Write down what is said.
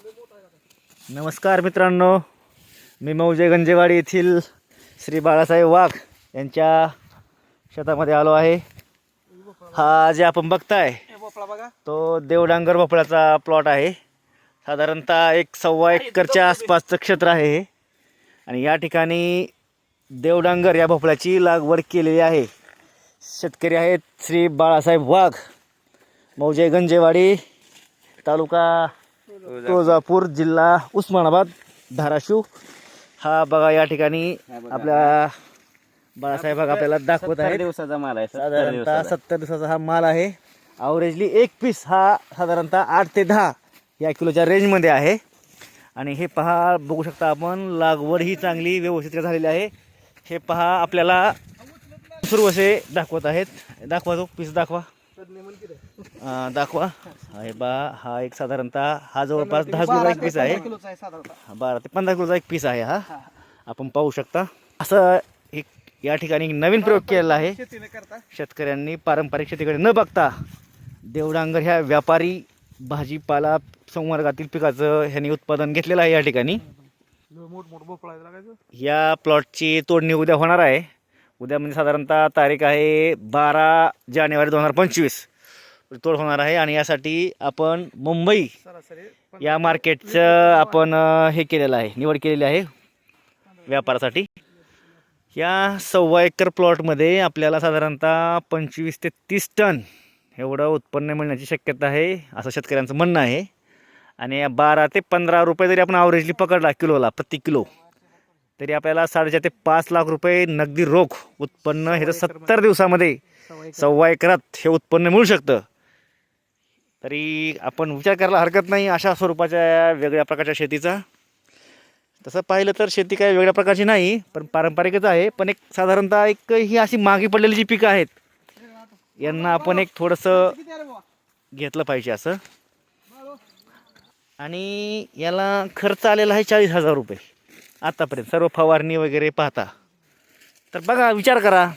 नमस्कार मित्रांनो, मी मौजे गंजेवाडी येथील श्री बाळासाहेब वाघ यांच्या शेतामध्ये आलो आहे. हा जे आपण बघताय तो देवडांगर भोपळ्याचा प्लॉट आहे. साधारणतः 1.25 एकरच्या आसपासचं क्षेत्र आहे हे. आणि या ठिकाणी देवडांगर या भोपळ्याची लागवड केलेली आहे. शेतकरी आहेत श्री बाळासाहेब वाघ, मौजे गंजेवाडी, तालुका तुळजापूर, जिल्हा उस्मानाबाद, धाराशिव. हा बघा या ठिकाणी आपल्या बाळासाहेब आपल्याला दाखवत आहे. 70 दिवसाचा माल आहे. साधारणतः 70 दिवसाचा हा माल आहे. अवरेजली एक पीस हा साधारणतः 8 ते 10 या किलोच्या रेंजमध्ये आहे. आणि हे पहा, बघू शकता आपण, लागवड ही चांगली व्यवस्थित झालेली आहे. हे पहा आपल्याला सुरू असे दाखवत आहेत. दाखवा, तो पीस दाखवा, दाखवा. हे बा, हा एक साधारणतः हा जवळपास 10 किलोचा एक पीस आहे. 12 ते 15 किलोचा एक पीस आहे हा. आपण पाहू शकता. असं एक या ठिकाणी नवीन प्रयोग केलेला आहे शेतकऱ्यांनी. पारंपरिक शेतीकडे न बघता देवडांगर ह्या व्यापारी भाजीपाला संवर्गातील पिकाचं ह्यांनी उत्पादन घेतलेलं आहे. या ठिकाणी या प्लॉटची तोडणी उद्या होणार आहे. उद्या म्हणजे साधारणतः तारीख आहे 12 जानेवारी 2025 तोड होणार आहे. आणि यासाठी आपण मुंबई या मार्केटचं आपण हे केलेलं आहे, निवड केलेली आहे व्यापारासाठी. या 1.25 एकर प्लॉटमध्ये आपल्याला साधारणतः 25 ते 30 टन एवढं उत्पन्न मिळण्याची शक्यता आहे, असं शेतकऱ्यांचं म्हणणं आहे. आणि 12 ते 15 रुपये जरी आपण ॲव्हरेजली पकडला किलोला, प्रति किलो, तरी आपल्याला 4.5 ते 5 लाख रुपये नगदी रोख उत्पन्न हे 70 दिवसामध्ये 1.25 एकरात हे उत्पन्न मिळू शकतं. तरी आपण विचार करायला हरकत नाही अशा स्वरूपाच्या वेगळ्या प्रकारच्या शेतीचा. तसं पाहिलं तर शेती काही वेगळ्या प्रकारची नाही, पण पारंपरिकच आहे. पण एक साधारणतः एक ही अशी मागे पडलेली जी पिकं आहेत यांना आपण एक थोडंसं घेतलं पाहिजे असं. आणि याला खर्च आलेला आहे 40,000 रुपये आतापर्यंत, सर्व फवारणी वगैरे पाहता. तर बघा, विचार करा.